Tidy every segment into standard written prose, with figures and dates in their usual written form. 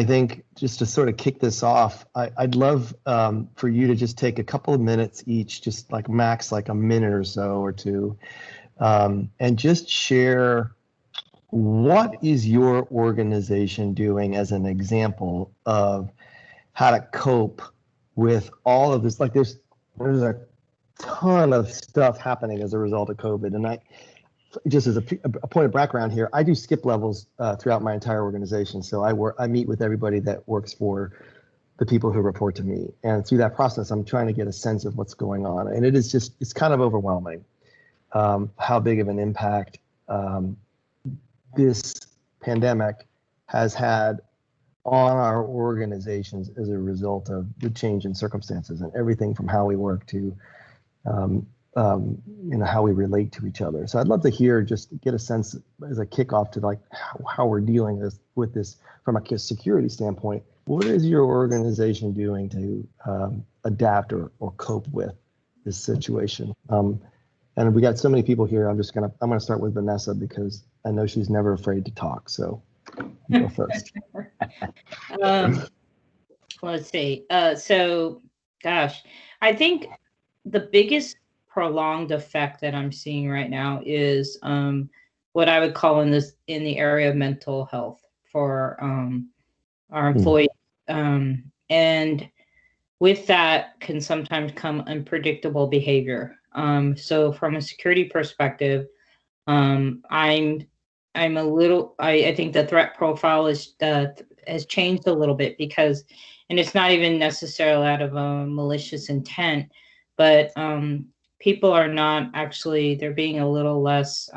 think just to sort of kick this off, I'd love for you to just take a couple of minutes each, just like max like a minute or so or two, and just share what is your organization doing as an example of how to cope with all of this. Like there's a ton of stuff happening as a result of COVID, and just as a point of background here, I do skip levels throughout my entire organization. So I meet with everybody that works for the people who report to me. And through that process, I'm trying to get a sense of what's going on. And it's kind of overwhelming how big of an impact this pandemic has had on our organizations as a result of the change in circumstances and everything from how we work to how we relate to each other. So I'd love to hear, just get a sense as a kickoff to like how we're dealing with this from a security standpoint. What is your organization doing to adapt or cope with this situation? And we got so many people here. I'm gonna start with Vanessa because I know she's never afraid to talk. So you go first. Let's see. So, gosh, I think the biggest prolonged effect that I'm seeing right now is what I would call in the area of mental health for our employees. And with that can sometimes come unpredictable behavior. So from a security perspective, I think the threat profile has changed a little bit because, and it's not even necessarily out of a malicious intent, but people are not actually, they're being a little less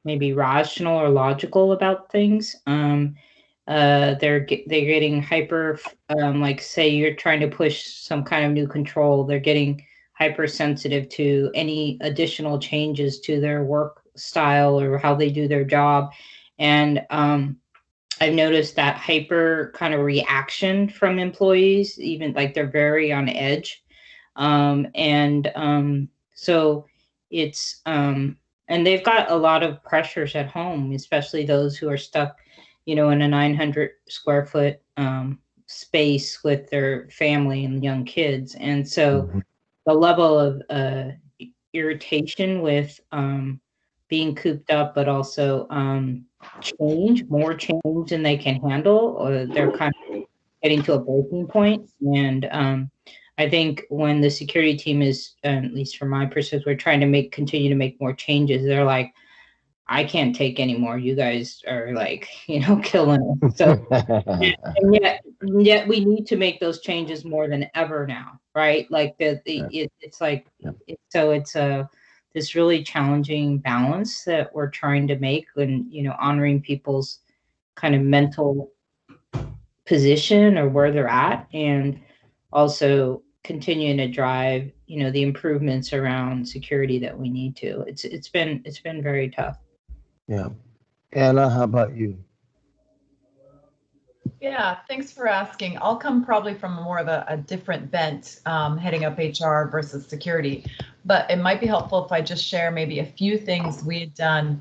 maybe rational or logical about things. They're getting hyper, like say you're trying to push some kind of new control, they're getting hypersensitive to any additional changes to their work style or how they do their job. And I've noticed that hyper kind of reaction from employees, even like they're very on edge. So it's, and they've got a lot of pressures at home, especially those who are stuck, in a 900 square foot space with their family and young kids. And so the level of irritation with being cooped up, but also more change than they can handle, or they're kind of getting to a breaking point. And I think when the security team is, at least from my perspective, we're trying to continue to make more changes. They're like, I can't take any more. You guys are like, killing it. So, and yet we need to make those changes more than ever now, right? Like it's like, so it's this really challenging balance that we're trying to make when, honoring people's kind of mental position or where they're at, and also continuing to drive, the improvements around security that we need to. It's been very tough. Yeah. Anna, how about you? Yeah, thanks for asking. I'll come probably from more of a different bent, heading up HR versus security, but it might be helpful if I just share maybe a few things we had done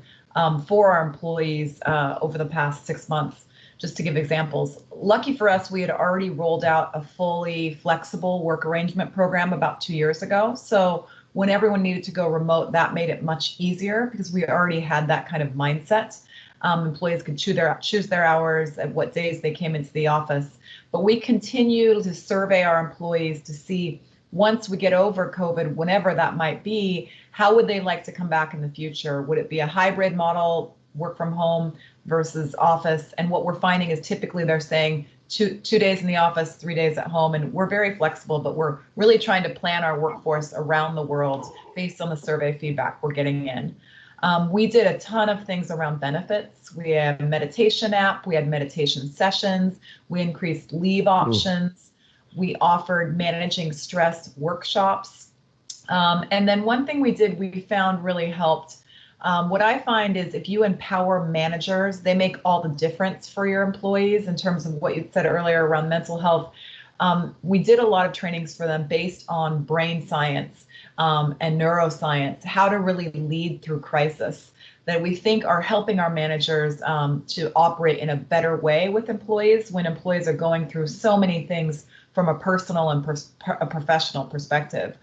for our employees over the past 6 months, just to give examples. Lucky for us, we had already rolled out a fully flexible work arrangement program about 2 years ago. So when everyone needed to go remote, that made it much easier because we already had that kind of mindset. Employees could choose their hours and what days they came into the office. But we continue to survey our employees to see, once we get over COVID, whenever that might be, how would they like to come back in the future? Would it be a hybrid model, work from home versus office? And what we're finding is typically they're saying 2 days in the office, 3 days at home. And we're very flexible, but we're really trying to plan our workforce around the world based on the survey feedback we're getting in. We did a ton of things around benefits. We had a meditation app, we had meditation sessions, we increased leave options, we offered managing stress workshops. And then one thing we did, we found really helped. What I find is if you empower managers, they make all the difference for your employees in terms of what you said earlier around mental health. We did a lot of trainings for them based on brain science and neuroscience, how to really lead through crisis. that we think are helping our managers to operate in a better way with employees when employees are going through so many things from a personal and a professional perspective.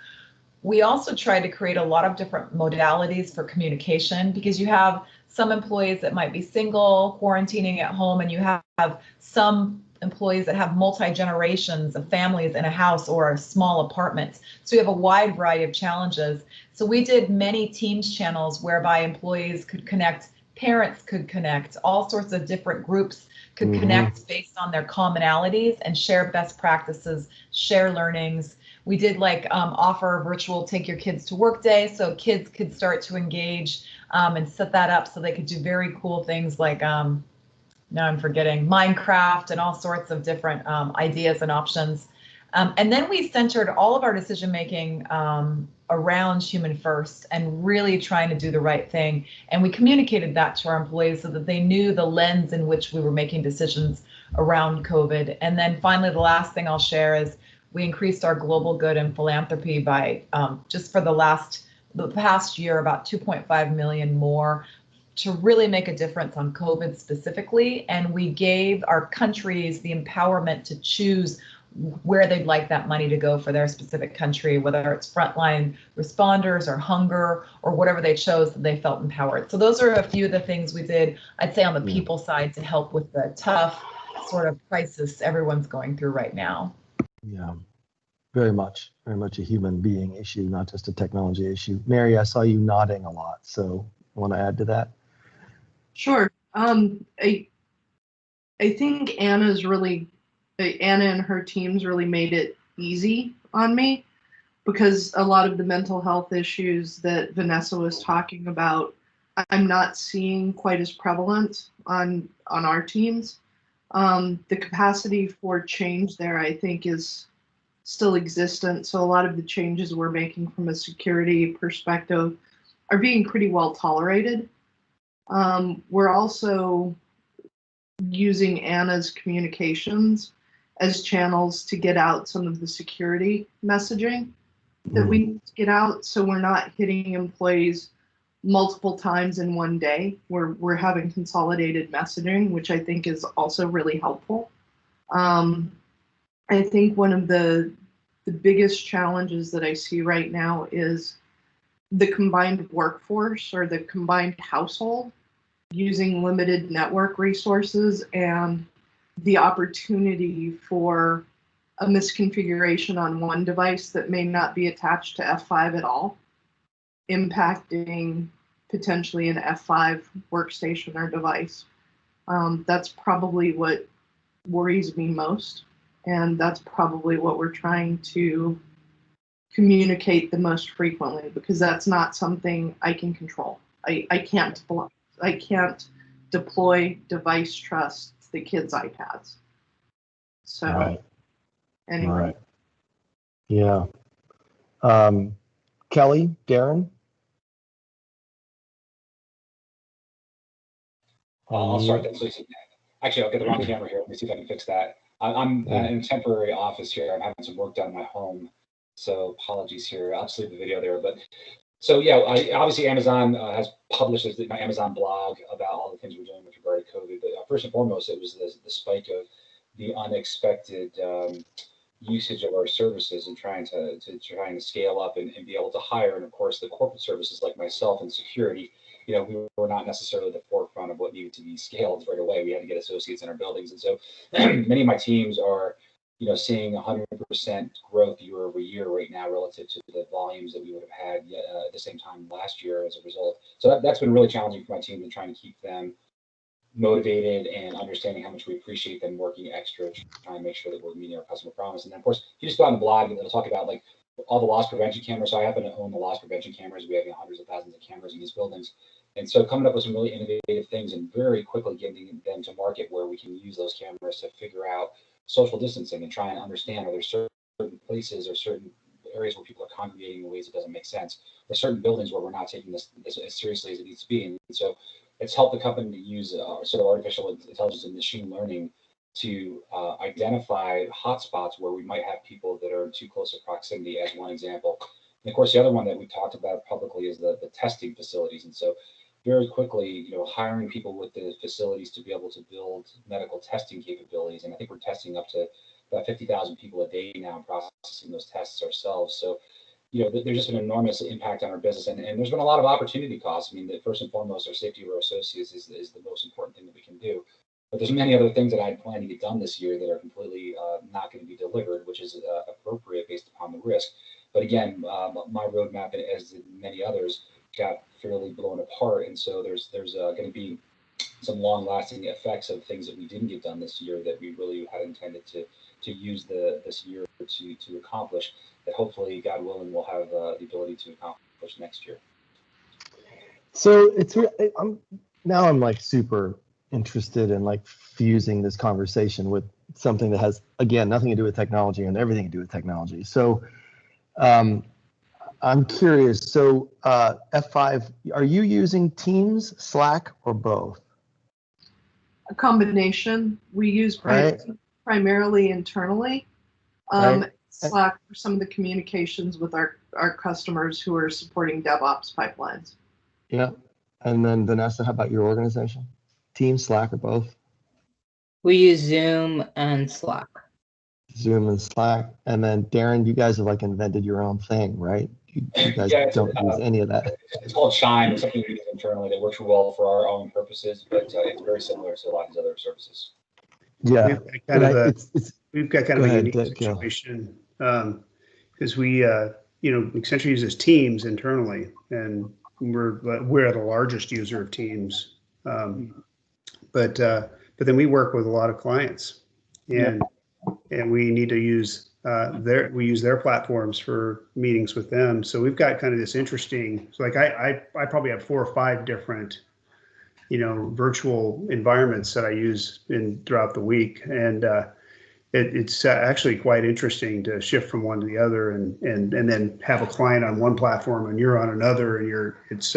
We also try to create a lot of different modalities for communication, because you have some employees that might be single, quarantining at home, and you have some employees that have multi-generations of families in a house or small apartments. So we have a wide variety of challenges. So we did many Teams channels whereby employees could connect, parents could connect, all sorts of different groups could connect based on their commonalities and share best practices, share learnings. We did offer virtual take your kids to work day, so kids could start to engage and set that up so they could do very cool things like, now I'm forgetting, Minecraft and all sorts of different ideas and options. And then we centered all of our decision making around human first and really trying to do the right thing. And we communicated that to our employees so that they knew the lens in which we were making decisions around COVID. And then finally, the last thing I'll share is we increased our global good and philanthropy by just for the past year, about 2.5 million more to really make a difference on COVID specifically. And we gave our countries the empowerment to choose where they'd like that money to go for their specific country, whether it's frontline responders or hunger or whatever they chose that they felt empowered. So those are a few of the things we did, I'd say, on the people side to help with the tough sort of crisis everyone's going through right now. Yeah, very much a human being issue, not just a technology issue. Mary, I saw you nodding a lot, so want to add to that? Sure. I think Anna and her teams really made it easy on me, because a lot of the mental health issues that Vanessa was talking about, I'm not seeing quite as prevalent on our teams. The capacity for change there, I think, is still existent. So a lot of the changes we're making from a security perspective are being pretty well tolerated. We're also using Anna's communications as channels to get out some of the security messaging that we need to get out, so we're not hitting employees multiple times in one day. We're having consolidated messaging, which I think is also really helpful. I think one of the biggest challenges that I see right now is the combined workforce or the combined household using limited network resources and the opportunity for a misconfiguration on one device that may not be attached to F5 at all, impacting potentially an F5 workstation or device. That's probably what worries me most, and that's probably what we're trying to communicate the most frequently, because that's not something I can control. I can't deploy device trust to the kids' iPads. So right. Anyway. Right. Yeah. Kelly, Darren? I'll start that. So, actually, I'll get the wrong camera here. Let me see if I can fix that. I'm in a temporary office here. I'm having some work done in my home, so apologies here. I'll just leave the video there. But so yeah, obviously Amazon has published my Amazon blog about all the things we're doing with regard to COVID. But first and foremost, it was the spike of the unexpected usage of our services and trying to scale up and be able to hire. And of course, the corporate services like myself and security, we were not necessarily at the forefront of what needed to be scaled right away. We had to get associates in our buildings. And so many of my teams are, seeing 100% growth year over year right now relative to the volumes that we would have had at the same time last year as a result. So that's been really challenging for my team and trying to keep them motivated and understanding how much we appreciate them working extra, trying to make sure that we're meeting our customer promise. And then of course, if you just go on the blog and it'll talk about like all the loss prevention cameras. So I happen to own the loss prevention cameras. We have hundreds of thousands of cameras in these buildings. And so coming up with some really innovative things and very quickly getting them to market where we can use those cameras to figure out social distancing and try and understand, are there certain places or certain areas where people are congregating in ways that doesn't make sense, or certain buildings where we're not taking this as seriously as it needs to be. And so it's helped the company to use sort of artificial intelligence and machine learning to identify hotspots where we might have people that are in too close a proximity, as one example. And of course, the other one that we talked about publicly is the testing facilities. And so very quickly, hiring people with the facilities to be able to build medical testing capabilities. And I think we're testing up to about 50,000 people a day now and processing those tests ourselves. So, there's just an enormous impact on our business. And there's been a lot of opportunity costs. I mean, first and foremost, our safety of our associates is the most important thing that we can do. But there's many other things that I plan to get done this year that are completely not going to be delivered, which is appropriate based upon the risk. But again, my roadmap, as did many others, got fairly blown apart. And so there's going to be some long-lasting effects of things that we didn't get done this year that we really had intended to use this year to accomplish, that hopefully, God willing, we'll have the ability to accomplish next year. So I'm like super interested in like fusing this conversation with something that has, again, nothing to do with technology and everything to do with technology. So I'm curious. So F5, are you using Teams, Slack, or both? A combination. We use primarily internally. Slack for some of the communications with our customers who are supporting DevOps pipelines. Yeah. And then Vanessa, how about your organization? Teams, Slack, or both? We use Zoom and Slack. Zoom and Slack. And then Darren, you guys have like invented your own thing, right? You guys don't use any of that. It's called Chime. It's something we use internally that works well for our own purposes, but it's very similar to a lot of these other services. Yeah. We've got kind of a unique situation because we, Accenture uses Teams internally, and we're the largest user of Teams. But then we work with a lot of clients, and we need to use their platforms for meetings with them. So we've got kind of this interesting. So like I probably have 4 or 5 different virtual environments that I use throughout the week, and it's actually quite interesting to shift from one to the other, and then have a client on one platform and you're on another, and it's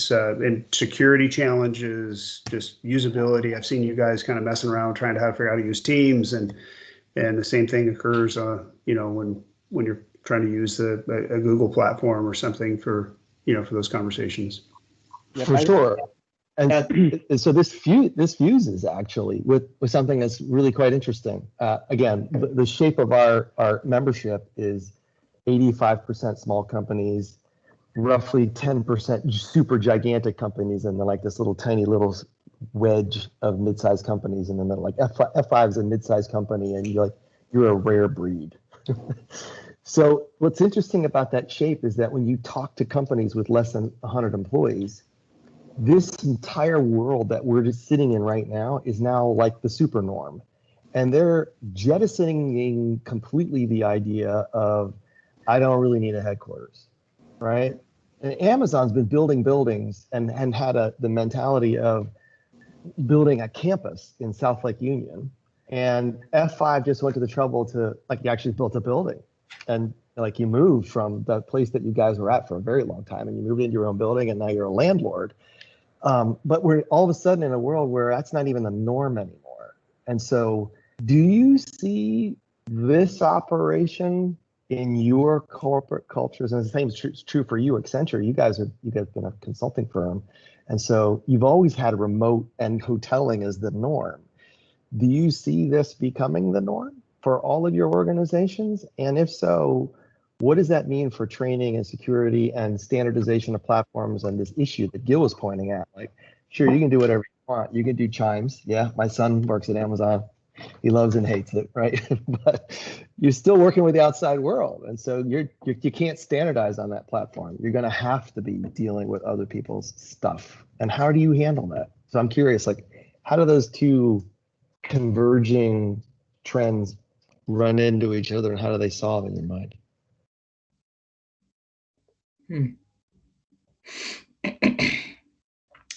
and security challenges, just usability. I've seen you guys kind of messing around trying to figure out how to use Teams, and the same thing occurs, when you're trying to use a Google platform or something for those conversations. For sure. And so this fuses actually with something that's really quite interesting. Again, the shape of our membership is 85% small companies, roughly 10% super gigantic companies, and then like this tiny little wedge of mid-sized companies in the middle. Like F5 is a mid-sized company, and you're a rare breed. So what's interesting about that shape is that when you talk to companies with less than 100 employees, this entire world that we're just sitting in right now is now like the super norm. And they're jettisoning completely the idea of, I don't really need a headquarters, right? And Amazon's been building buildings and had the mentality of building a campus in South Lake Union. And F5 just went to the trouble to, you actually built a building. And you moved from the place that you guys were at for a very long time, and you moved into your own building, and now you're a landlord. But we're all of a sudden in a world where that's not even the norm anymore. And so do you see this operation in your corporate cultures? And the same is true for you, Accenture. You guys have been a consulting firm. And so you've always had remote and hoteling as the norm. Do you see this becoming the norm for all of your organizations? And if so, what does that mean for training and security and standardization of platforms and this issue that Gil was pointing at? Sure, you can do whatever you want. You can do Chimes. Yeah, my son works at Amazon. He loves and hates it, right? But you're still working with the outside world. And so you can't standardize on that platform. You're going to have to be dealing with other people's stuff. And how do you handle that? So I'm curious, how do those two converging trends run into each other, and how do they solve in your mind?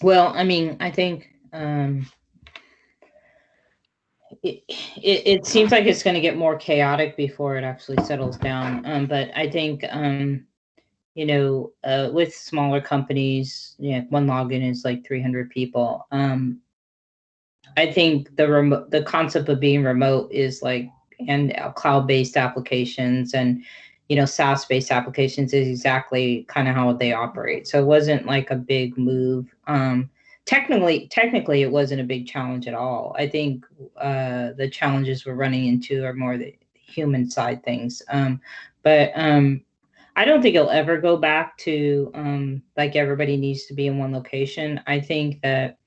Well, I mean, I think it seems like it's going to get more chaotic before it actually settles down. But I think, with smaller companies, one login is like 300 people. I think the concept of being remote is and cloud-based applications, and SaaS-based applications is exactly kind of how they operate. So it wasn't like a big move. Technically, it wasn't a big challenge at all. I think the challenges we're running into are more the human side things. But I don't think it'll ever go back to like everybody needs to be in one location. I think that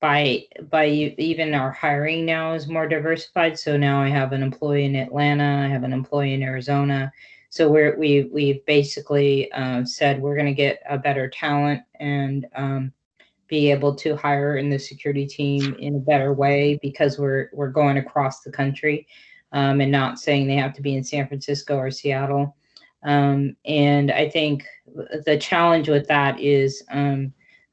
by even our hiring now is more diversified. So now I have an employee in Atlanta, I have an employee in Arizona. So we've basically said we're going to get a better talent and be able to hire in the security team in a better way because we're going across the country and not saying they have to be in San Francisco or Seattle. And I think the challenge with that is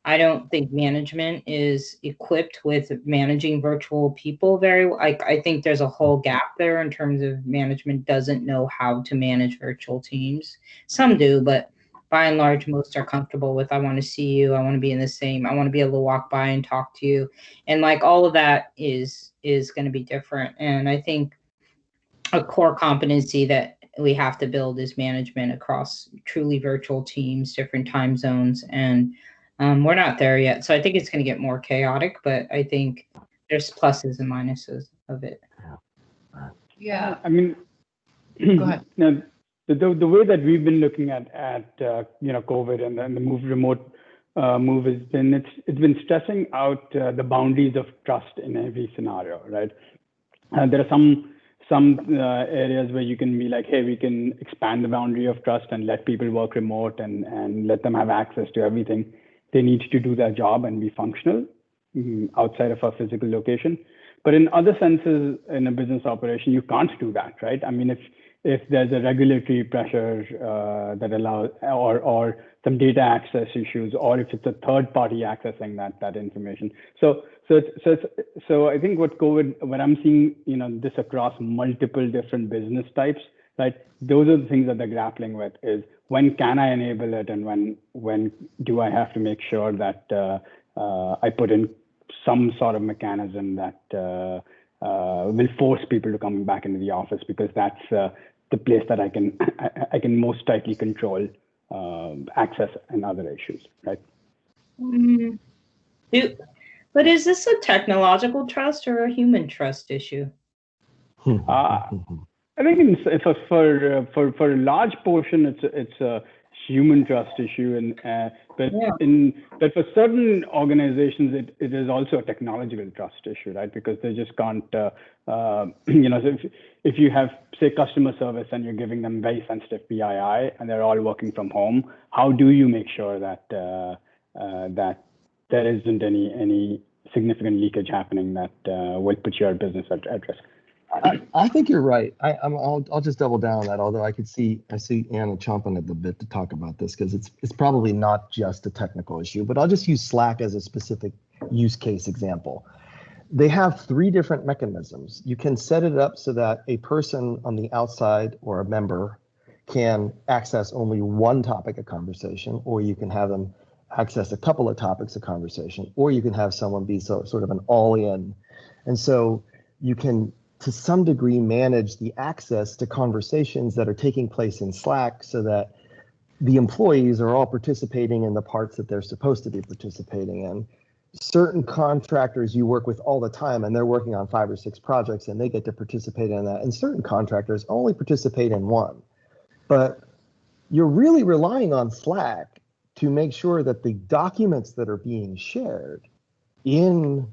I don't think management is equipped with managing virtual people very well. I think there's a whole gap there in terms of management doesn't know how to manage virtual teams. Some do, but by and large, most are comfortable with, I want to see you, I want to be in the same, I want to be able to walk by and talk to you. And like all of that is going to be different. And I think a core competency that we have to build is management across truly virtual teams, different time zones. And we're not there yet. So I think it's going to get more chaotic, but I think there's pluses and minuses of it. Yeah. I mean, Go ahead. Now, the way that we've been looking at COVID and then the remote move has been it's been stressing out the boundaries of trust in every scenario, right? There are some areas where you can be like, hey, we can expand the boundary of trust and let people work remote and let them have access to everything they need to do their job and be functional outside of a physical location. But in other senses, in a business operation, you can't do that, right? I mean, if there's a regulatory pressure that allows, or some data access issues, or if it's a third party accessing that information. So I think when I'm seeing this across multiple different business types, right? Those are the things that they're grappling with: is when can I enable it, and when do I have to make sure that I put in some sort of mechanism that will force people to come back into the office, because that's the place that I can most tightly control access and other issues, right? But is this a technological trust or a human trust issue? I think for a large portion, it's a human trust issue, but for certain organizations, it is also a technological trust issue, right? Because they just can't, if you have, say, customer service and you're giving them very sensitive PII and they're all working from home, how do you make sure that that there isn't any significant leakage happening that will put your business at risk? I think you're right. I'll just double down on that. Although I see Anna chomping at the bit to talk about this, because it's probably not just a technical issue. But I'll just use Slack as a specific use case example. They have 3 different mechanisms. You can set it up so that a person on the outside or a member can access only one topic of conversation, or you can have them access a couple of topics of conversation, or you can have someone be sort of an all-in. And so you can, to some degree, manage the access to conversations that are taking place in Slack so that the employees are all participating in the parts that they're supposed to be participating in. Certain contractors you work with all the time, and they're working on 5 or 6 projects, and they get to participate in that. And certain contractors only participate in one. But you're really relying on Slack to make sure that the documents that are being shared in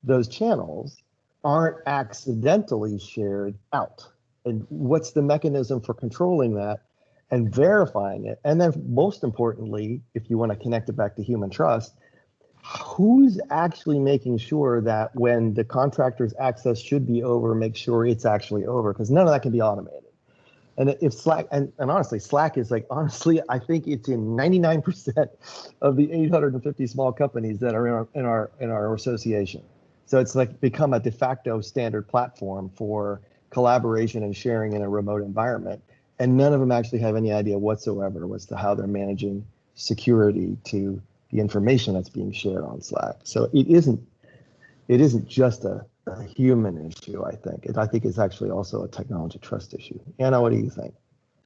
those channels aren't accidentally shared out. And what's the mechanism for controlling that and verifying it? And then most importantly, if you want to connect it back to human trust, who's actually making sure that when the contractor's access should be over, make sure it's actually over? Because none of that can be automated. And if Slack, and honestly, Slack is like, honestly, I think it's in 99% of the 850 small companies that are in our association. So it's like become a de facto standard platform for collaboration and sharing in a remote environment. And none of them actually have any idea whatsoever as to how they're managing security to the information that's being shared on Slack. So it isn't just a human issue, I think. I think it's actually also a technology trust issue. Anna, what do you think?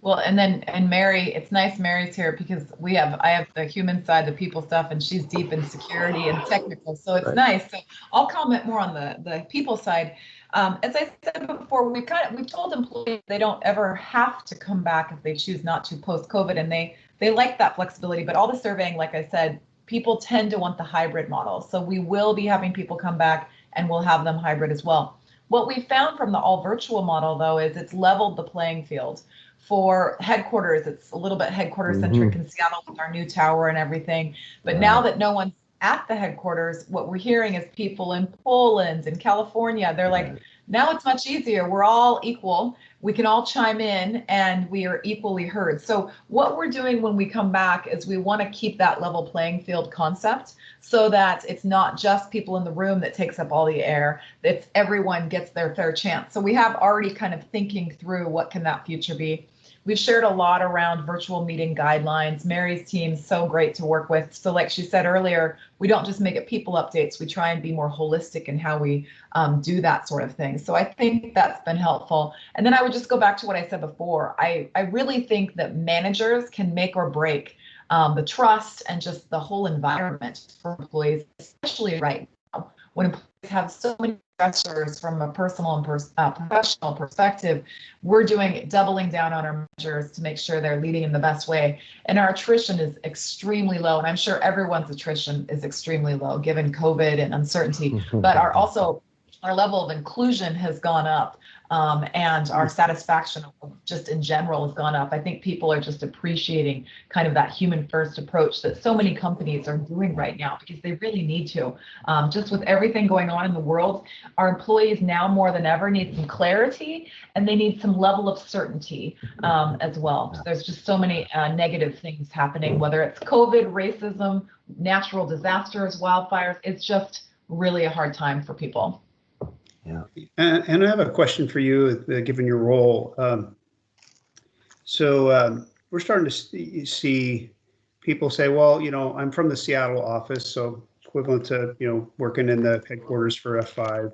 Well, and Mary, it's nice Mary's here because I have the human side, the people stuff, and she's deep in security and technical. So it's nice. So I'll comment more on the people side. As I said before, we've told employees they don't ever have to come back if they choose not to post COVID, and they like that flexibility. But all the surveying, like I said, people tend to want the hybrid model. So we will be having people come back, and we'll have them hybrid as well. What we found from the all virtual model, though, is it's leveled the playing field. For headquarters, it's a little bit headquarters centric in Seattle with our new tower and everything. But now that no one's at the headquarters, what we're hearing is people in Poland and California, they're like, now it's much easier. We're all equal. We can all chime in and we are equally heard. So what we're doing when we come back is we want to keep that level playing field concept so that it's not just people in the room that takes up all the air, that everyone gets their fair chance. So we have already kind of thinking through what can that future be. We've shared a lot around virtual meeting guidelines. Mary's team is so great to work with. So like she said earlier, we don't just make it people updates. We try and be more holistic in how we do that sort of thing. So I think that's been helpful. And then I would just go back to what I said before. I really think that managers can make or break the trust and just the whole environment for employees, especially right now when employees have so many stressors from a personal and professional perspective. We're doubling down on our measures to make sure they're leading in the best way. And our attrition is extremely low. And I'm sure everyone's attrition is extremely low given COVID and uncertainty, but our level of inclusion has gone up. And our satisfaction just in general has gone up. I think people are just appreciating kind of that human first approach that so many companies are doing right now because they really need to. Just with everything going on in the world, our employees now more than ever need some clarity and they need some level of certainty as well. So there's just so many negative things happening, whether it's COVID, racism, natural disasters, wildfires. It's just really a hard time for people. Yeah. And I have a question for you, given your role. We're starting to see people say, well, I'm from the Seattle office, so equivalent to, working in the headquarters for F5.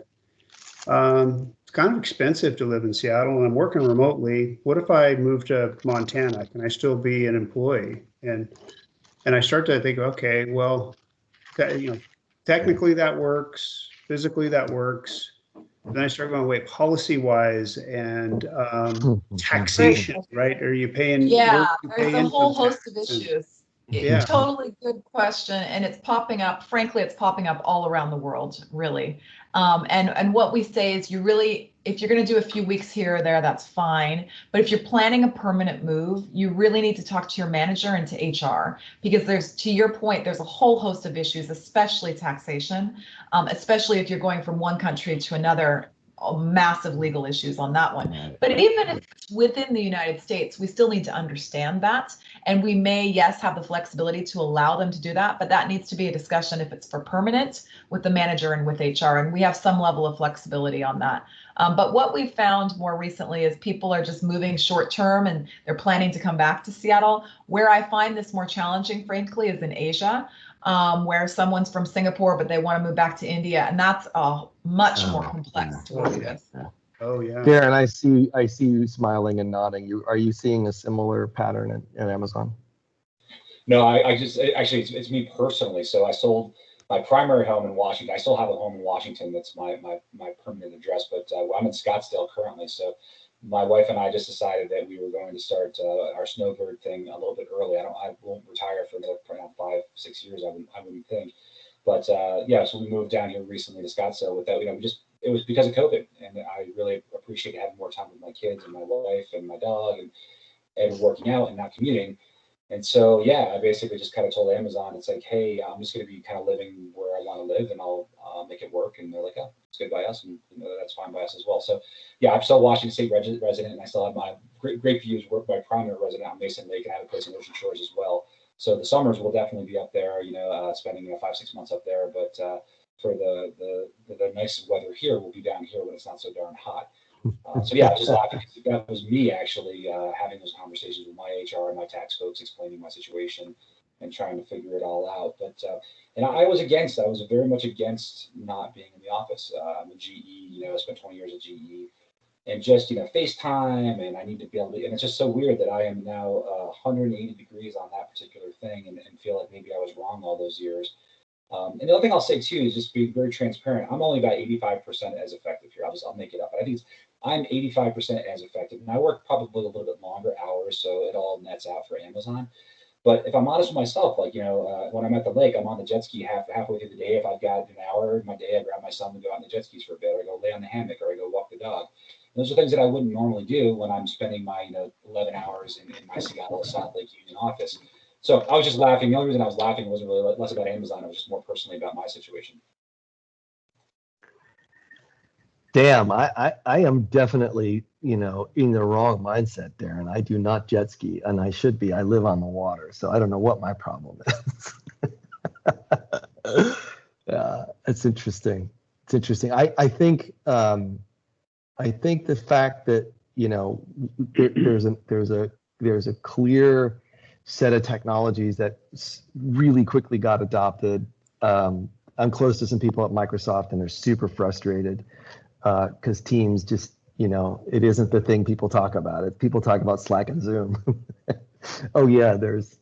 It's kind of expensive to live in Seattle and I'm working remotely. What if I move to Montana? Can I still be an employee? And I start to think, okay, well, technically that works, physically that works. Then I start going, wait, policy-wise and taxation, right? Are you paying? Yeah, there's a whole host of issues. Yeah. Totally good question. And it's popping up, frankly, it's popping up all around the world, really. And what we say is if you're going to do a few weeks here or there, that's fine. But if you're planning a permanent move, you really need to talk to your manager and to HR, because to your point, there's a whole host of issues, especially taxation, especially if you're going from one country to another. Massive legal issues on that one. But even if it's within the United States, we still need to understand that. And we may, yes, have the flexibility to allow them to do that, but that needs to be a discussion if it's for permanent with the manager and with HR. And we have some level of flexibility on that. But what we've found more recently is people are just moving short term and they're planning to come back to Seattle. Where I find this more challenging, frankly, is in Asia. Where someone's from Singapore, but they want to move back to India. And that's much more complex to work with. Oh, yeah. Darren, I see you smiling and nodding. Are you seeing a similar pattern at Amazon? No, it's me personally. So I sold my primary home in Washington. I still have a home in Washington. That's my permanent address, but I'm in Scottsdale currently. So my wife and I just decided that we were going to start our snowbird thing a little bit early. I won't retire for another 5-6 years. I wouldn't think. But so we moved down here recently to Scottsdale with that. It was because of COVID, and I really appreciate having more time with my kids and my wife and my dog and working out and not commuting. And so, I basically just kind of told Amazon, it's like, hey, I'm just going to be kind of living where I want to live and I'll make it work. And they're like, oh, it's good by us. And that's fine by us as well. So, I'm still Washington State resident and I still have my great views, work by primary resident on Mason Lake and I have a place in Ocean Shores as well. So the summers will definitely be up there, spending 5-6 months up there. But for the nice weather here, we'll be down here when it's not so darn hot. Just laughing because that was me actually having those conversations with my HR and my tax folks, explaining my situation and trying to figure it all out. But and I was very much against not being in the office. I'm a GE, I spent 20 years at GE. and just, FaceTime, and I need to be able to, and it's just so weird that I am now 180 degrees on that particular thing, and feel like maybe I was wrong all those years. And the other thing I'll say too is just be very transparent. I'm only about 85% as effective here. I'll make it up. I think I'm 85% as effective, and I work probably a little bit longer hours, so it all nets out for Amazon. But if I'm honest with myself, like, when I'm at the lake, I'm on the jet ski halfway through the day. If I've got an hour in my day, I grab my son and go out on the jet skis for a bit, or I go lay on the hammock, or I go walk the dog. And those are things that I wouldn't normally do when I'm spending my 11 hours in my Seattle Salt Lake Union office. So I was just laughing. The only reason I was laughing wasn't really less about Amazon. It was just more personally about my situation. Damn, I am definitely, in the wrong mindset there, and I do not jet ski, and I should be. I live on the water, so I don't know what my problem is. Yeah, it's interesting. It's interesting. I think the fact that there's a clear set of technologies that really quickly got adopted. I'm close to some people at Microsoft, and they're super frustrated because Teams just, it isn't the thing people talk about. People talk about Slack and Zoom. Oh yeah, there's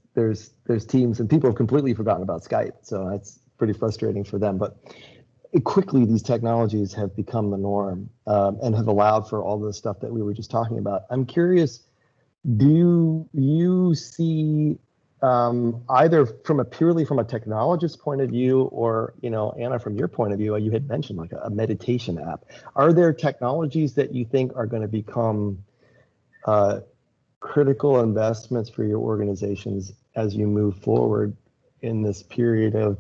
Teams, and people have completely forgotten about Skype. So that's pretty frustrating for them. But quickly, these technologies have become the norm and have allowed for all the stuff that we were just talking about. I'm curious, do you see either purely from a technologist point of view, or, Anna, from your point of view, you had mentioned like a meditation app. Are there technologies that you think are going to become critical investments for your organizations as you move forward in this period of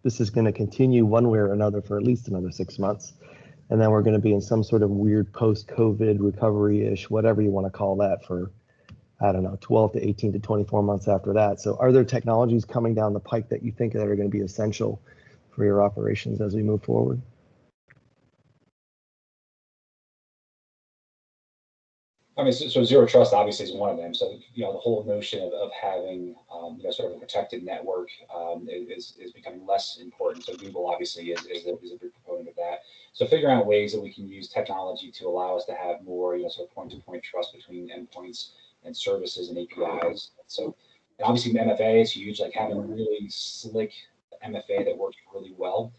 this is going to continue one way or another for at least another 6 months. And then we're going to be in some sort of weird post-COVID recovery-ish, whatever you want to call that, for, I don't know, 12 to 18 to 24 months after that. So are there technologies coming down the pike that you think that are going to be essential for your operations as we move forward? I mean, so Zero Trust obviously is one of them. So, the whole notion of having, sort of a protected network is becoming less important. So Google obviously is a big proponent of that. So figuring out ways that we can use technology to allow us to have more, sort of point-to-point trust between endpoints and services and APIs. So, and obviously MFA is huge. Like having a really slick MFA that works really well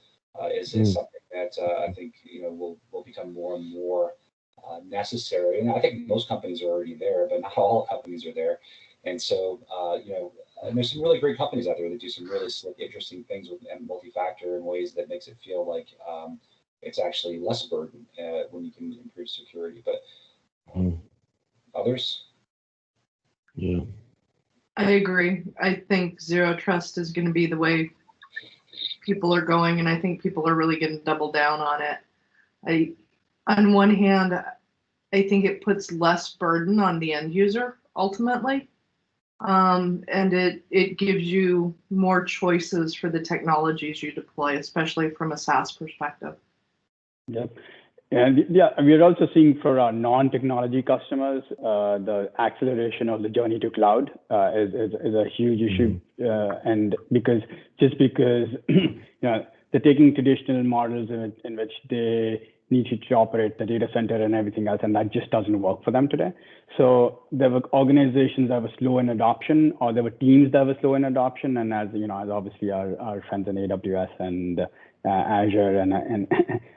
is something that I think will become more and more necessary. And I think most companies are already there, but not all companies are there. And so, and there's some really great companies out there that do some really slick, interesting things with multi-factor in ways that makes it feel like it's actually less burden when you can improve security. But others? Yeah. I agree. I think Zero Trust is going to be the way people are going, and I think people are really going to double down on it. On one hand, I think it puts less burden on the end user ultimately, and it gives you more choices for the technologies you deploy, especially from a SaaS perspective. Yep. And yeah, we're also seeing for our non-technology customers, the acceleration of the journey to cloud is a huge issue, and because they're taking traditional models in which they need to operate the data center and everything else, and that just doesn't work for them today. So there were organizations that were slow in adoption, or there were teams that were slow in adoption, and as obviously our friends in AWS and Azure and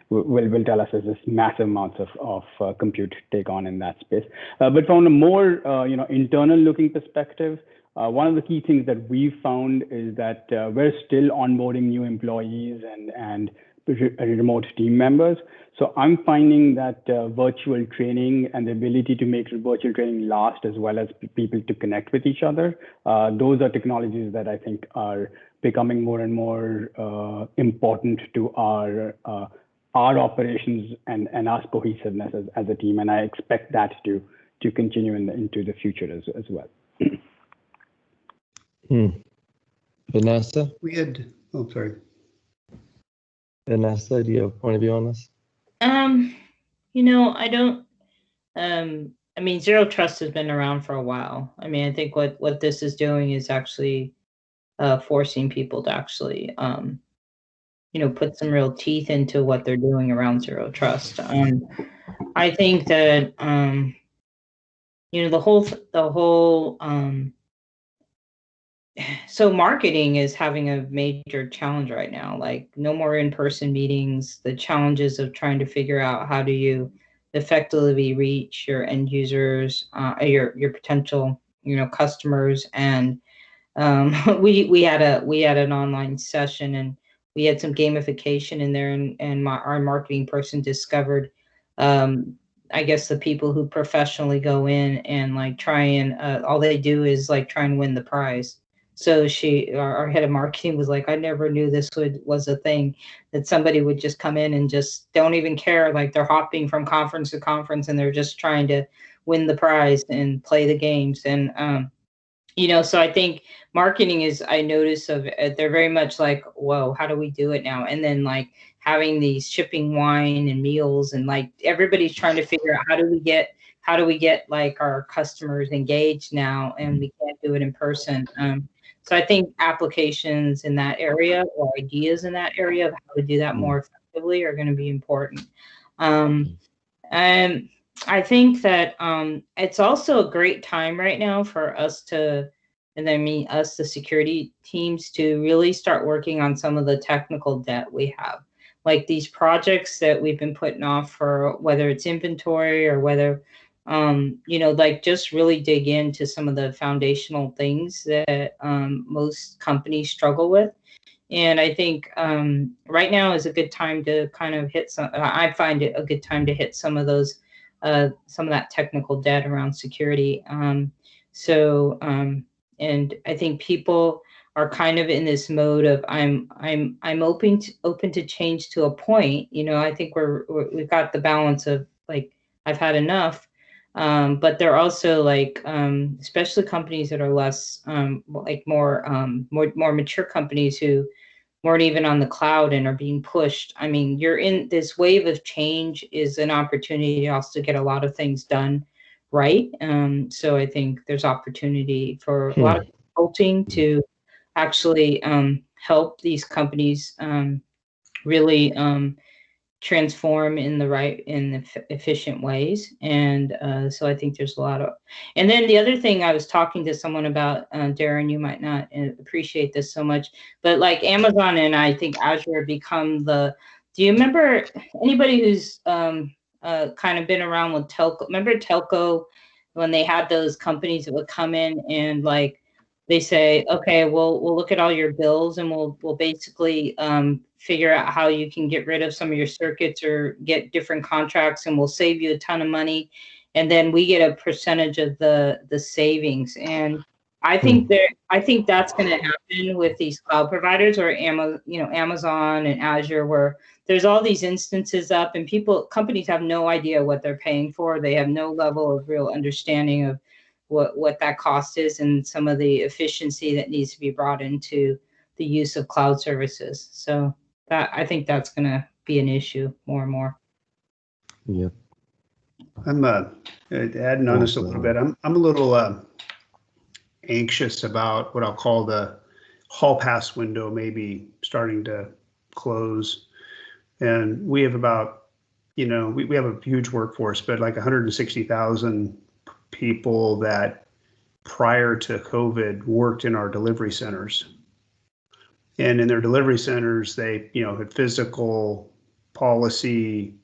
will tell us there's this massive amounts of compute take on in that space. But from a more internal looking perspective, one of the key things that we've found is that we're still onboarding new employees and remote team members. So I'm finding that virtual training and the ability to make virtual training last, as well as people to connect with each other, those are technologies that I think are becoming more and more important to our operations and our cohesiveness as a team. And I expect that to continue into the future as well. Vanessa? Sorry. Vanessa, do you have a point of view on this? I don't. I mean, Zero Trust has been around for a while. I mean, I think what this is doing is actually forcing people to actually, put some real teeth into what they're doing around Zero Trust. I think that the whole so marketing is having a major challenge right now. Like no more in-person meetings, the challenges of trying to figure out how do you effectively reach your end users, your potential customers. And we had an online session, and we had some gamification in there, and our marketing person discovered I guess the people who professionally go in and like try and all they do is like try and win the prize. So our head of marketing was like, I never knew this was a thing, that somebody would just come in and just don't even care. Like they're hopping from conference to conference and they're just trying to win the prize and play the games. And so I think marketing is, I notice they're very much like, whoa, how do we do it now? And then like having these shipping wine and meals, and like everybody's trying to figure out how do we get like our customers engaged now, and we can't do it in person. So I think applications in that area, or ideas in that area of how to do that more effectively, are going to be important. And I think that it's also a great time right now for us the security teams, to really start working on some of the technical debt we have. Like these projects that we've been putting off, for whether it's inventory or whether, like just really dig into some of the foundational things that most companies struggle with. And I think right now is a good time to kind of hit I find it a good time to hit some of that technical debt around security. And I think people are kind of in this mode of I'm open to change to a point. I think we've got the balance of like, I've had enough. But they're also like, especially companies that are less like more mature companies who weren't even on the cloud and are being pushed. I mean, you're in this wave of change, is an opportunity also to get a lot of things done right. So I think there's opportunity for a lot of consulting to actually help these companies really transform in efficient ways. And so I think there's a lot of, and then the other thing I was talking to someone about, Darren, you might not appreciate this so much, but like Amazon and I think Azure have become do you remember anybody who's kind of been around with telco? Remember telco, when they had those companies that would come in and like, they say, okay, we'll look at all your bills, and we'll basically figure out how you can get rid of some of your circuits or get different contracts, and we'll save you a ton of money, and then we get a percentage of the savings. And I think that's going to happen with these cloud providers, or Amazon and Azure, where there's all these instances up, and companies have no idea what they're paying for. They have no level of real understanding of what that cost is, and some of the efficiency that needs to be brought into the use of cloud services. So I think that's going to be an issue more and more. Yep. I'm adding on this a little bit. I'm a little anxious about what I'll call the hall pass window maybe starting to close. And we have about, we have a huge workforce, but like 160,000 people that prior to COVID worked in our delivery centers. And in their delivery centers, they, had physical, policy,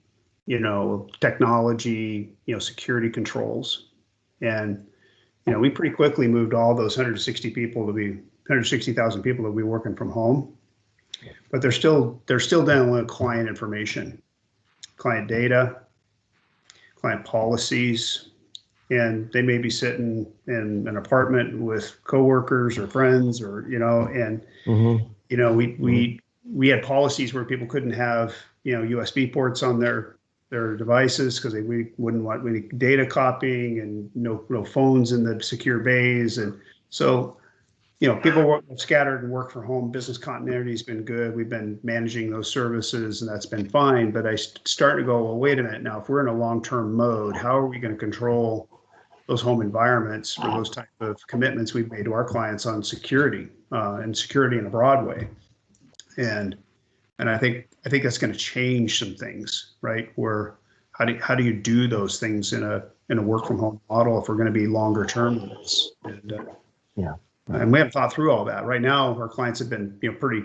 technology, security controls. And, we pretty quickly moved all those 160,000 people to be working from home. But they're still dealing with client information, client data, client policies. And they may be sitting in an apartment with coworkers or friends, or and we had policies where people couldn't have USB ports on their devices because we wouldn't want any data copying, and no phones in the secure bays. And so people were scattered and work from home. Business continuity has been good. We've been managing those services, and that's been fine. But I start to go, well, wait a minute. Now, if we're in a long-term mode, how are we going to control those home environments for those type of commitments we've made to our clients on security, and security in a broad way? And I think that's going to change some things, right? Where how do you do those things in a work from home model if we're going to be longer term in this? And Yeah. and we haven't thought through all that. Right now, our clients have been pretty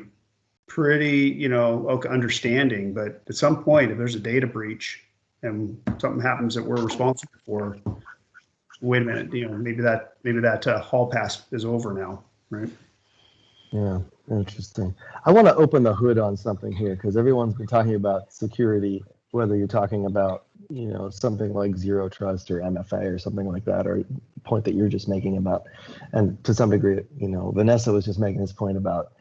understanding, but at some point, if there's a data breach and something happens that we're responsible for, wait a minute, maybe that hall pass is over now, right? Yeah, interesting. I want to open the hood on something here because everyone's been talking about security, whether you're talking about, something like zero trust or MFA or something like that, or the point that you're just making about, and to some degree, Vanessa was just making this point about,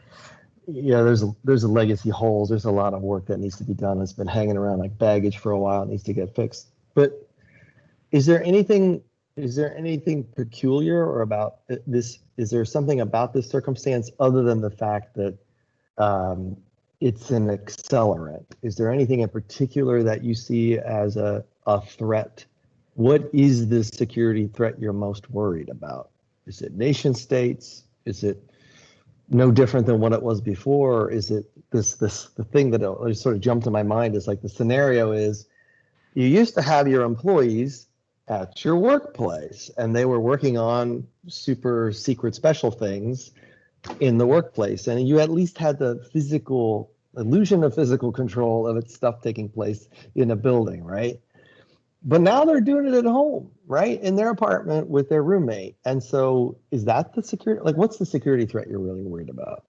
there's a legacy holes. There's a lot of work that needs to be done. It's been hanging around like baggage for a while. It needs to get fixed. But is there anything peculiar or about this? Is there something about this circumstance other than the fact that it's an accelerant? Is there anything in particular that you see as a threat? What is the security threat you're most worried about? Is it nation states? Is it no different than what it was before? Or is it the thing that sort of jumped to my mind is like the scenario is you used to have your employees at your workplace and they were working on super secret special things in the workplace, and you at least had the physical illusion of physical control of its stuff taking place in a building, right? But now they're doing it at home, right? In their apartment with their roommate. And so is that the security? Like, what's the security threat you're really worried about?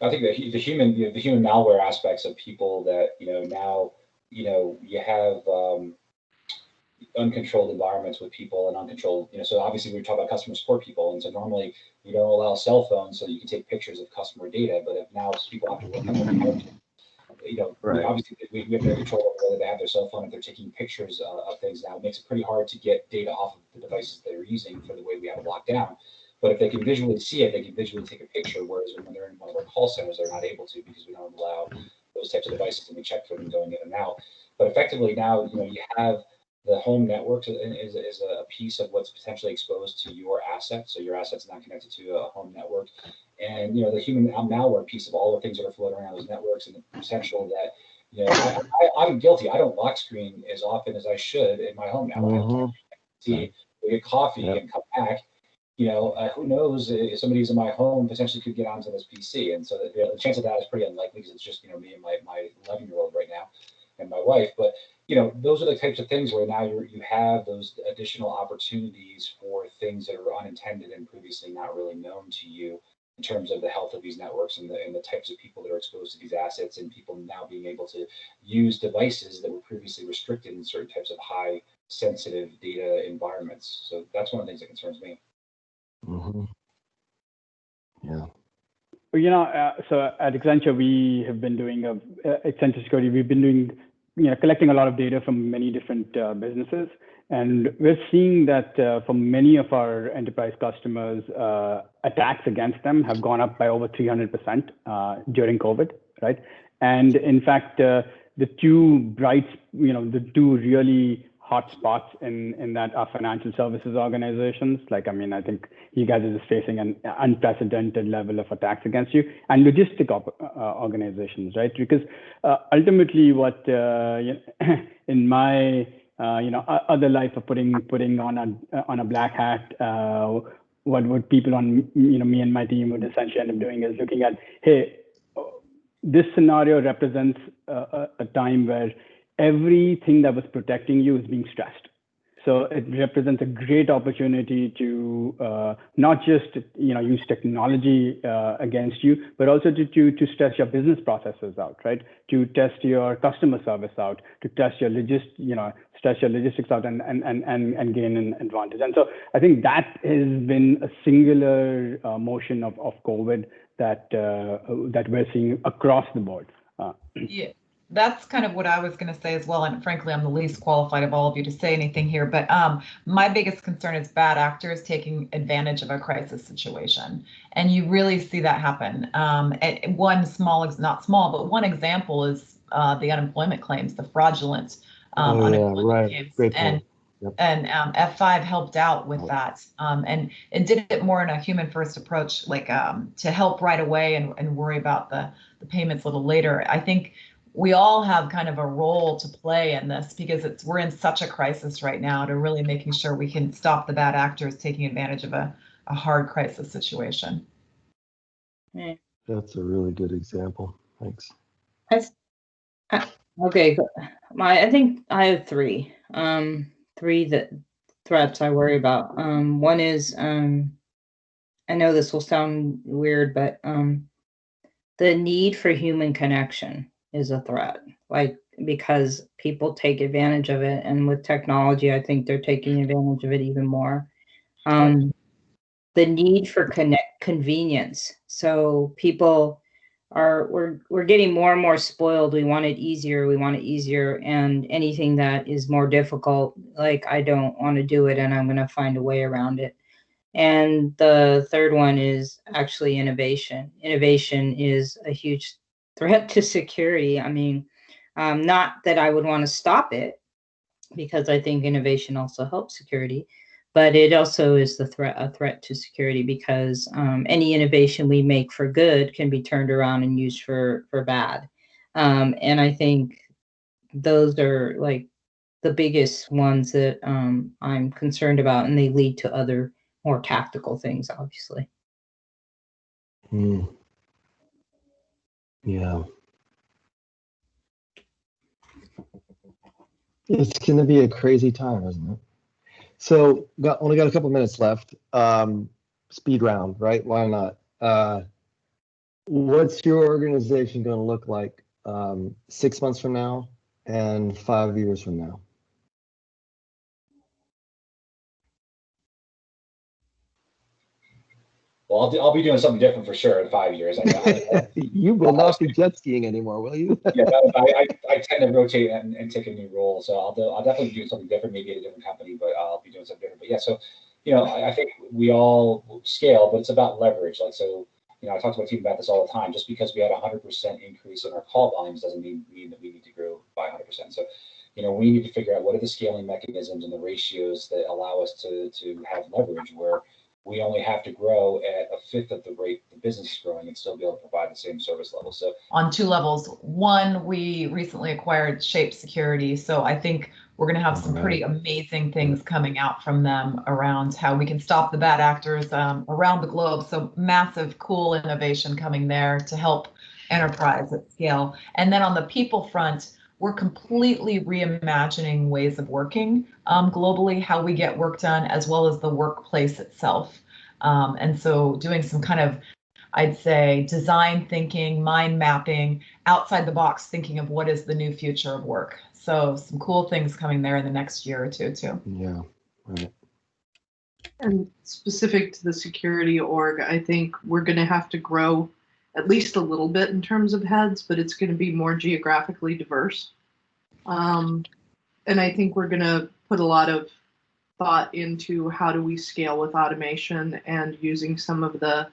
I think the human malware aspects of people that, now, you have uncontrolled environments with people and uncontrolled, so obviously we talk about customer support people. And so normally you don't allow cell phones so you can take pictures of customer data. But if now people have to work on it, Right. obviously we have no control over whether they have their cell phone. If they're taking pictures of things now, it makes it pretty hard to get data off of the devices they're using for the way we have it locked down. But if they can visually see it, they can visually take a picture, whereas when they're in one of our call centers, they're not able to because we don't allow those types of devices to be checked for them going in and out. But effectively now, you have the home network is a piece of what's potentially exposed to your assets. So your assets not connected to a home network. And, the human malware piece of all the things that are floating around those networks and the potential that, I'm guilty. I don't lock screen as often as I should in my home now. Mm-hmm. See, we get coffee and come back. Who knows if somebody's in my home potentially could get onto this PC. And so the chance of that is pretty unlikely because it's just, me and my 11-year-old right now and my wife. But, those are the types of things where now you have those additional opportunities for things that are unintended and previously not really known to you in terms of the health of these networks and the types of people that are exposed to these assets, and people now being able to use devices that were previously restricted in certain types of high sensitive data environments. So that's one of the things that concerns me. Mm-hmm. Yeah. So at Accenture, we have been doing Accenture Security. We've been doing, collecting a lot of data from many different businesses, and we're seeing that for many of our enterprise customers, attacks against them have gone up by over 300% during COVID, right? And in fact, the two really hot spots in that are financial services organizations. I think you guys are just facing an unprecedented level of attacks against you, and logistic organizations, right? Because ultimately, what in my other life of putting on a black hat, what people on me and my team would essentially end up doing is looking at, hey, this scenario represents a time where everything that was protecting you is being stressed. So it represents a great opportunity to not just use technology against you, but also to stress your business processes out, right? To test your customer service out, to test your stress your logistics out, and gain an advantage. And so I think that has been a singular motion of COVID that we're seeing across the board. Yeah. That's kind of what I was going to say as well. And frankly, I'm the least qualified of all of you to say anything here. But my biggest concern is bad actors taking advantage of a crisis situation. And you really see that happen. One example is the unemployment claims, the fraudulent unemployment claims. Great point. And F5 helped out with that, and did it more in a human first approach, to help right away and worry about the payments a little later. I think we all have kind of a role to play in this because we're in such a crisis right now to really making sure we can stop the bad actors taking advantage of a hard crisis situation. That's a really good example. Thanks. Okay, I think I have three. Three threats I worry about. One is I know this will sound weird, but the need for human connection is a threat. Like, because people take advantage of it, and with technology, I think they're taking advantage of it even more. The need for convenience. So people we're getting more and more spoiled. We want it easier, and anything that is more difficult, like, I don't want to do it, and I'm going to find a way around it. And the third one is actually innovation. Innovation is a huge threat to security. I mean, not that I would want to stop it, because I think innovation also helps security, but it also is a threat to security, because any innovation we make for good can be turned around and used for bad. And I think those are like the biggest ones that I'm concerned about, and they lead to other more tactical things, obviously. Yeah. It's going to be a crazy time, isn't it? So only got a couple minutes left. Speed round, right? Why not? What's your organization going to look like 6 months from now and 5 years from now? Well, I'll be doing something different for sure in 5 years. You will not be jet skiing anymore, will you? Yeah, I tend to rotate and take a new role, so I'll definitely do something different, maybe at a different company, but I'll be doing something different. But yeah, so I think we all scale, but it's about leverage. Like, so I talk to my team about this all the time. Just because we had 100% increase in our call volumes doesn't mean that we need to grow by 100%. So we need to figure out what are the scaling mechanisms and the ratios that allow us to have leverage where we only have to grow at a fifth of the rate the business is growing and still be able to provide the same service level. So on two levels. One, we recently acquired Shape Security, so I think we're going to have some pretty amazing things coming out from them around how we can stop the bad actors around the globe. So massive, cool innovation coming there to help enterprise at scale. And then on the people front, we're completely reimagining ways of working globally, how we get work done, as well as the workplace itself. And so doing some kind of, I'd say, design thinking, mind mapping, outside the box thinking of what is the new future of work. So some cool things coming there in the next year or two too. Yeah, right. And specific to the security org, I think we're going to have to grow at least a little bit in terms of heads, but it's going to be more geographically diverse. And I think we're going to put a lot of thought into how do we scale with automation and using some of the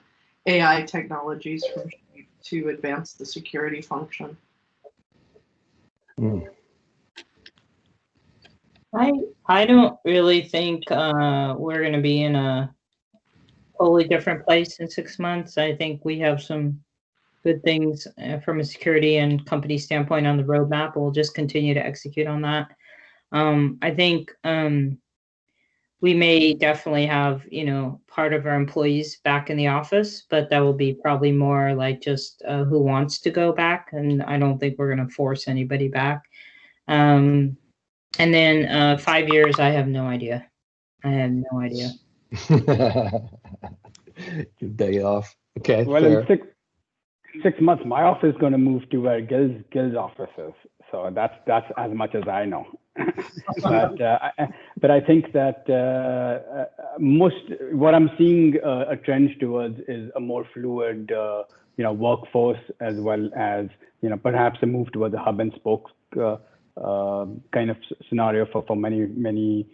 AI technologies from Shape to advance the security function. I don't really think we're going to be in a totally different place in 6 months. I think we have some good things from a security and company standpoint on the roadmap. We'll just continue to execute on that. I think we may definitely have, part of our employees back in the office, but that will be probably more like just who wants to go back. And I don't think we're going to force anybody back. And then 5 years, I have no idea. I have no idea. Good day off. Okay. Well, fair. in 6 months, my office is going to move to where Gil's office is. So that's as much as I know. but I think that what I'm seeing a trend towards is a more fluid, workforce, as well as perhaps a move towards a hub and spoke kind of scenario for many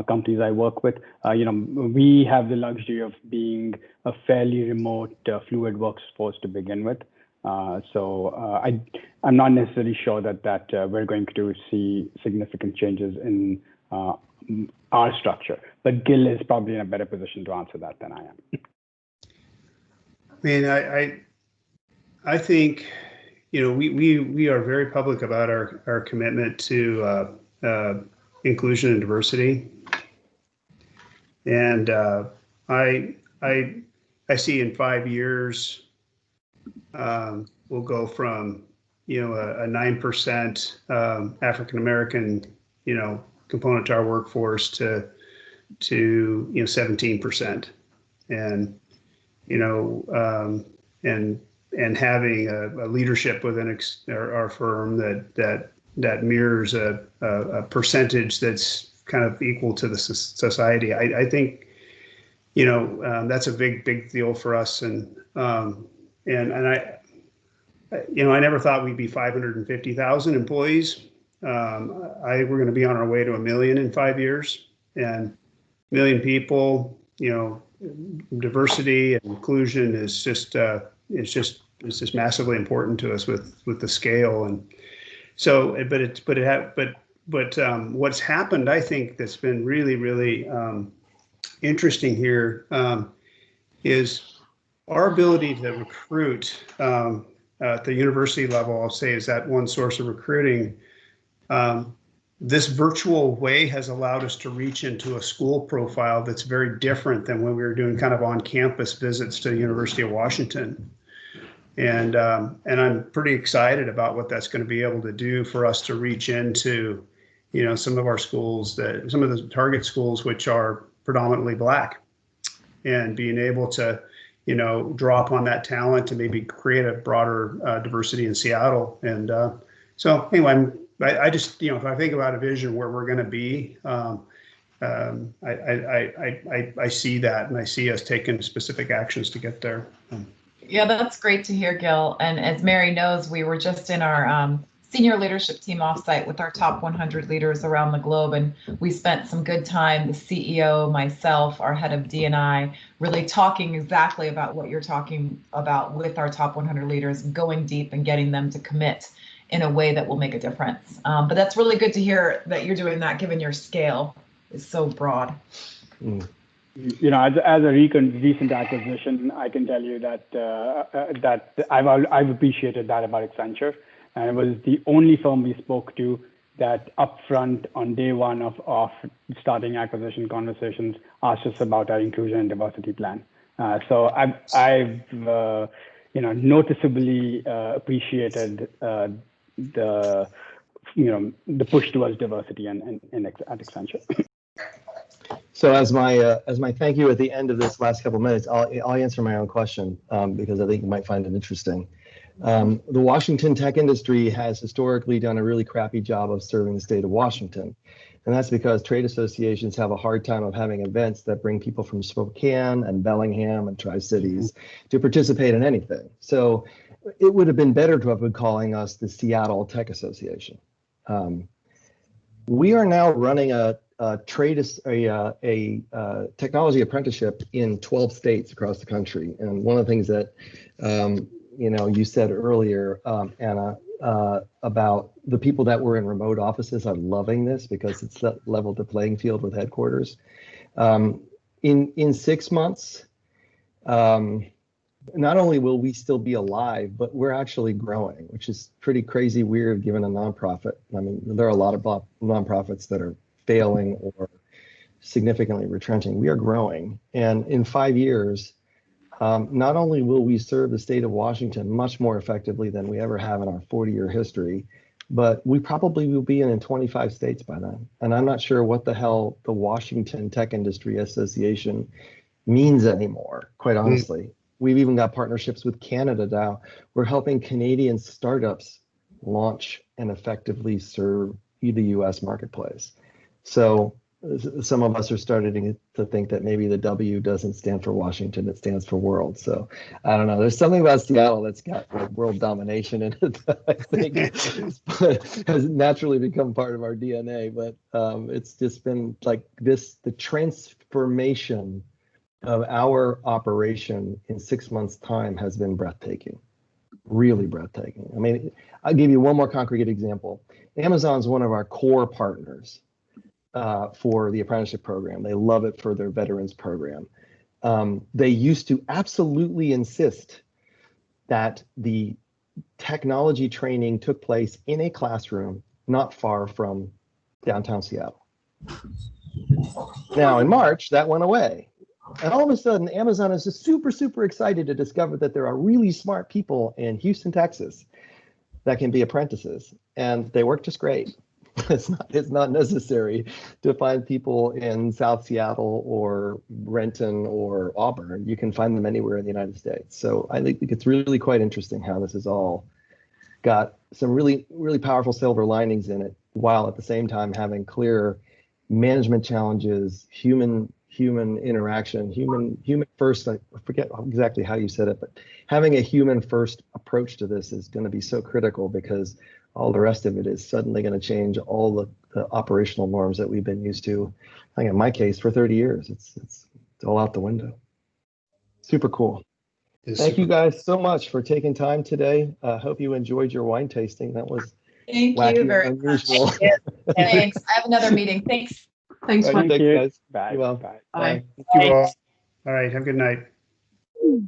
companies I work with. We have the luxury of being a fairly remote, fluid workforce to begin with. So I'm not necessarily sure that we're going to see significant changes in our structure, but Gil is probably in a better position to answer that than I am. I mean, I think, we are very public about our commitment to inclusion and diversity, and I see in 5 years we'll go from a 9% African American component to our workforce to 17%, and and having a leadership within our firm that mirrors a percentage that's kind of equal to the society. I think that's a big deal for us, and I never thought we'd be 550,000 employees. We're going to be on our way to 1 million in 5 years, and 1 million people. Diversity and inclusion is just massively important to us with the scale. And so, but what's happened, I think, that's been really interesting here is our ability to recruit at the university level. I'll say is that one source of recruiting. This virtual way has allowed us to reach into a school profile that's very different than when we were doing kind of on-campus visits to the University of Washington. And I'm pretty excited about what that's going to be able to do for us to reach into, some of our schools, some of the target schools, which are predominantly Black, and being able to, draw upon that talent to maybe create a broader diversity in Seattle. And so anyway, I just, if I think about a vision where we're going to be, I see that, and I see us taking specific actions to get there. Yeah, that's great to hear, Gil. And as Mary knows, we were just in our senior leadership team offsite with our top 100 leaders around the globe, and we spent some good time, the CEO, myself, our head of D&I, really talking exactly about what you're talking about with our top 100 leaders, going deep and getting them to commit in a way that will make a difference. But that's really good to hear that you're doing that, given your scale is so broad. As a recent acquisition, I can tell you that I've appreciated that about Accenture, and it was the only firm we spoke to that upfront on day one of starting acquisition conversations asked us about our inclusion and diversity plan. So I've noticeably appreciated the push towards diversity at Accenture. So as my thank you at the end of this last couple of minutes, I'll answer my own question because I think you might find it interesting. The Washington tech industry has historically done a really crappy job of serving the state of Washington. And that's because trade associations have a hard time of having events that bring people from Spokane and Bellingham and Tri-Cities to participate in anything. So it would have been better to have been calling us the Seattle Tech Association. We are now running a technology apprenticeship in 12 states across the country. And one of the things that you said earlier, Anna, about the people that were in remote offices are loving this because it's leveled the playing field with headquarters. In 6 months, not only will we still be alive, but we're actually growing, which is pretty crazy weird given a nonprofit. I mean, there are a lot of nonprofits that are failing or significantly retrenching. We are growing. And in 5 years, not only will we serve the state of Washington much more effectively than we ever have in our 40-year history, but we probably will be in 25 states by then. And I'm not sure what the hell the Washington Tech Industry Association means anymore, quite honestly. We've even got partnerships with Canada now. We're helping Canadian startups launch and effectively serve the US marketplace. So some of us are starting to think that maybe the W doesn't stand for Washington, it stands for world. So I don't know. There's something about Seattle that's got like world domination in it that I think has naturally become part of our DNA. But it's just been like this, the transformation of our operation in 6 months' time has been breathtaking, really breathtaking. I mean, I'll give you one more concrete example. Amazon's one of our core partners for the apprenticeship program. They love it for their veterans program. They used to absolutely insist that the technology training took place in a classroom not far from downtown Seattle. Now, in March, that went away. And all of a sudden, Amazon is just super, super excited to discover that there are really smart people in Houston, Texas that can be apprentices. And they work just great. It's not necessary to find people in South Seattle or Renton or Auburn. You can find them anywhere in the United States. So I think it's really quite interesting how this has all got some really, really powerful silver linings in it, while at the same time having clear management challenges, human interaction, human first. I forget exactly how you said it, but having a human first approach to this is going to be so critical, because all the rest of it is suddenly going to change all the operational norms that we've been used to. I think in my case, for 30 years, it's all out the window. Super cool. Thank you guys so much for taking time today. Hope you enjoyed your wine tasting. That was Thank wacky you and very unusual. much. Thanks. I have another meeting. Thanks. Thanks, All right, Mike. thanks, you. guys. Bye. Be well. Bye. Bye. Thank you all. All right. Have a good night.